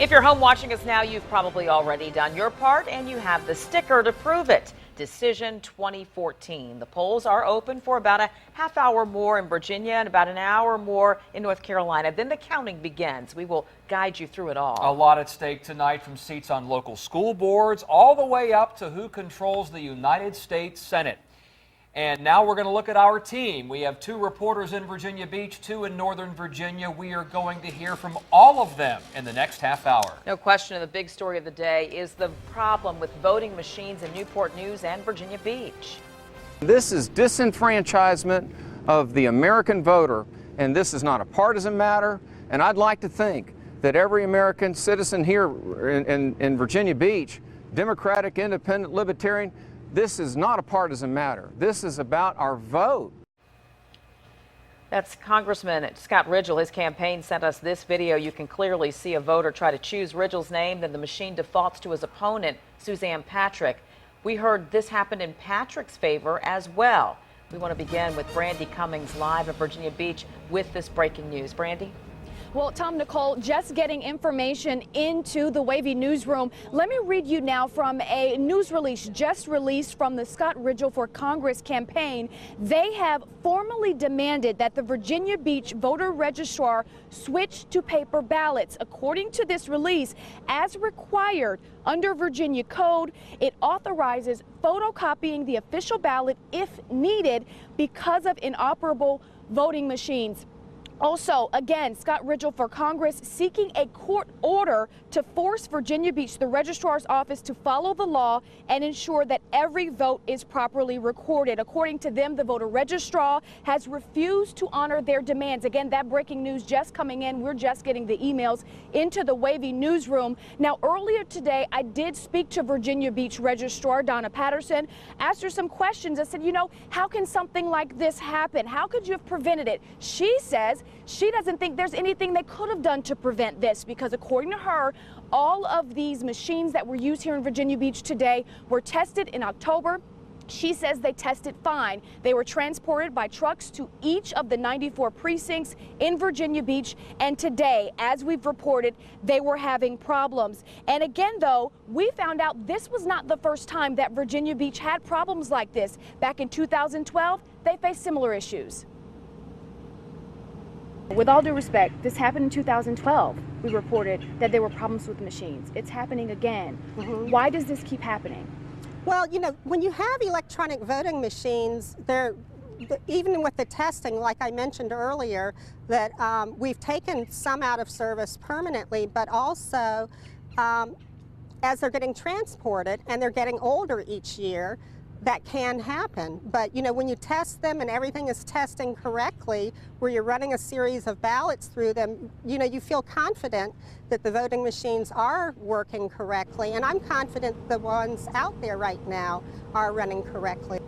If you're home watching us now, you've probably already done your part and you have the sticker to prove it. Decision 2014. The polls are open for about a half hour more in Virginia and about an hour more in North Carolina. Then the counting begins. We will guide you through it all. A lot at stake tonight, from seats on local school boards all the way up to who controls the United States Senate. And now we're going to look at our team. We have 2 reporters in Virginia Beach, 2 in Northern Virginia. We are going to hear from all of them in the next half hour. No question, the big story of the day is the problem with voting machines in Newport News and Virginia Beach. This is disenfranchisement of the American voter, and this is not a partisan matter. And I'd like to think that every American citizen here in Virginia Beach, Democratic, Independent, Libertarian, this is not a partisan matter. This is about our vote. That's Congressman Scott Ridgel. His campaign sent us this video. You can clearly see a voter try to choose Ridgel's name, then the machine defaults to his opponent, Suzanne Patrick. We heard this happened in Patrick's favor as well. We want to begin with Brandy Cummings live at Virginia Beach with this breaking news. Brandy? Well, Tom, Nicole, just getting information into the WAVY newsroom. Let me read you now from a news release just released from the Scott Ridgel for Congress campaign. They have formally demanded that the Virginia Beach voter registrar switch to paper ballots. According to this release, as required under Virginia code, it authorizes photocopying the official ballot if needed because of inoperable voting machines. Also, again, Scott Ridgel for Congress seeking a court order to force Virginia Beach, the registrar's office, to follow the law and ensure that every vote is properly recorded. According to them, the voter registrar has refused to honor their demands. Again, that breaking news just coming in. We're just getting the emails into the WAVY newsroom. Now, earlier today, I did speak to Virginia Beach registrar Donna Patterson, asked her some questions. I said, you know, how can something like this happen? How could you have prevented it? She says she doesn't think there's anything they could have done to prevent this because, according to her, all of these machines that were used here in Virginia Beach today were tested in October. She says they tested fine. They were transported by trucks to each of the 94 precincts in Virginia Beach. And today, as we've reported, they were having problems. And again, though, we found out this was not the first time that Virginia Beach had problems like this. Back in 2012, they faced similar issues. With all due respect, this happened in 2012. We reported that there were problems with machines. It's happening again. Why does this keep happening? Well, you know, when you have electronic voting machines, even with the testing, like I mentioned earlier, that we've taken some out of service permanently, but also as they're getting transported and they're getting older each year, that can happen. But you know, when you test them and everything is testing correctly, where you're running a series of ballots through them, you know, you feel confident that the voting machines are working correctly. And I'm confident the ones out there right now are running correctly.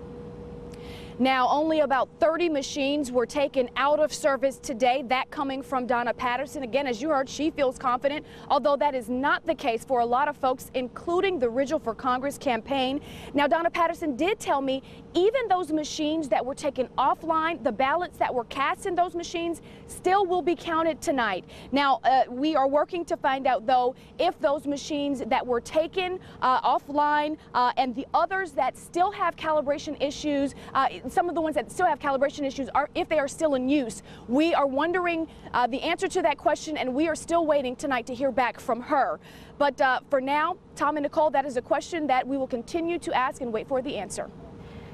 Now, only about 30 machines were taken out of service today. That coming from Donna Patterson. Again, as you heard, she feels confident, although that is not the case for a lot of folks, including the Ridgel for Congress campaign. Now, Donna Patterson did tell me even those machines that were taken offline, the ballots that were cast in those machines still will be counted tonight. Now, we are working to find out, though, if those machines that were taken offline and the others that still have calibration issues, some of the ones that still have calibration issues, are if they are still in use. We are wondering the answer to that question, and we are still waiting tonight to hear back from her. But for now, Tom and Nicole, that is a question that we will continue to ask and wait for the answer.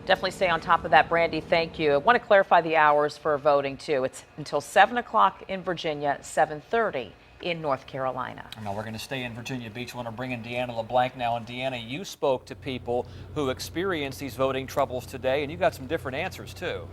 Definitely stay on top of that, Brandy. Thank you. I want to clarify the hours for voting, too. It's until 7 o'clock in Virginia, 7:30 in North Carolina. Now we're going to stay in Virginia Beach. I want to bring in Deanna LeBlanc now. And Deanna, you spoke to people who experienced these voting troubles today, and you got some different answers, too.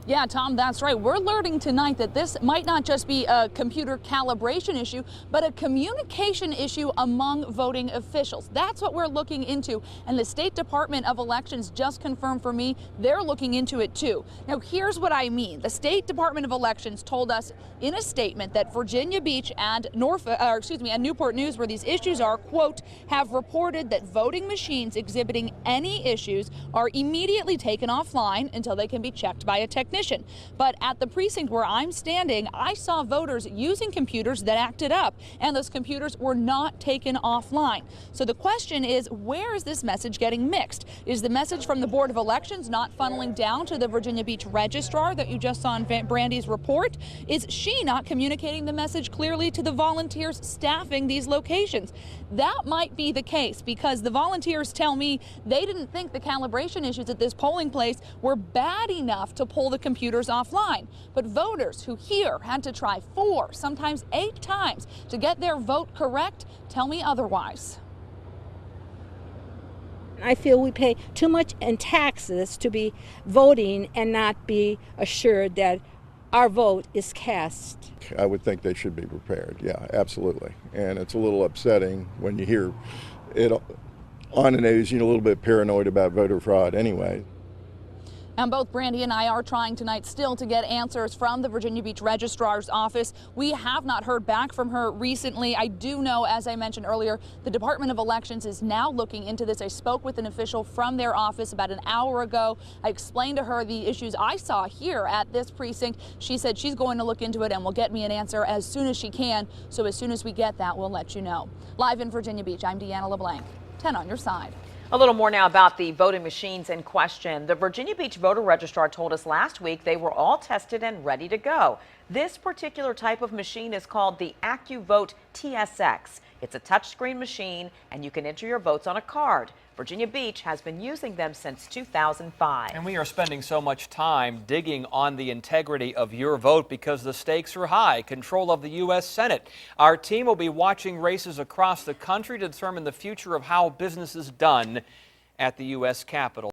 Yeah, Tom, that's right. We're learning tonight that this might not just be a computer calibration issue, but a communication issue among voting officials. That's what we're looking into. And the State Department of Elections just confirmed for me they're looking into it, too. Now, here's what I mean. The State Department of Elections told us in a statement that Virginia Beach and Newport News, where these issues are, quote, have reported that voting machines exhibiting any issues are immediately taken offline until they can be checked by a technician. technician. But at the precinct where I'm standing, I saw voters using computers that acted up, and those computers were not taken offline. So the question is, where is this message getting mixed? Is the message from the Board of Elections not funneling down to the Virginia Beach registrar that you just saw in Brandy's report? Is she not communicating the message clearly to the volunteers staffing these locations? That might be the case, because the volunteers tell me they didn't think the calibration issues at this polling place were bad enough to pull the computers offline. But voters who here had to try 4, sometimes 8 times to get their vote correct tell me otherwise. I feel we pay too much in taxes to be voting and not be assured that our vote is cast. I would think they should be prepared. Yeah, absolutely. And it's a little upsetting when you hear it on the news. You're a little bit paranoid about voter fraud anyway. And both Brandy and I are trying tonight still to get answers from the Virginia Beach Registrar's office. We have not heard back from her recently. I do know, as I mentioned earlier, the Department of Elections is now looking into this. I spoke with an official from their office about an hour ago. I explained to her the issues I saw here at this precinct. She said she's going to look into it and will get me an answer as soon as she can. So as soon as we get that, we'll let you know. Live in Virginia Beach, I'm Deanna LeBlanc. 10 on your side. A little more now about the voting machines in question. The Virginia Beach voter registrar told us last week they were all tested and ready to go. This particular type of machine is called the AccuVote TSX. It's a touchscreen machine, and you can enter your votes on a card. Virginia Beach has been using them since 2005. And we are spending so much time digging on the integrity of your vote because the stakes are high. Control of the U.S. Senate. Our team will be watching races across the country to determine the future of how business is done at the U.S. Capitol.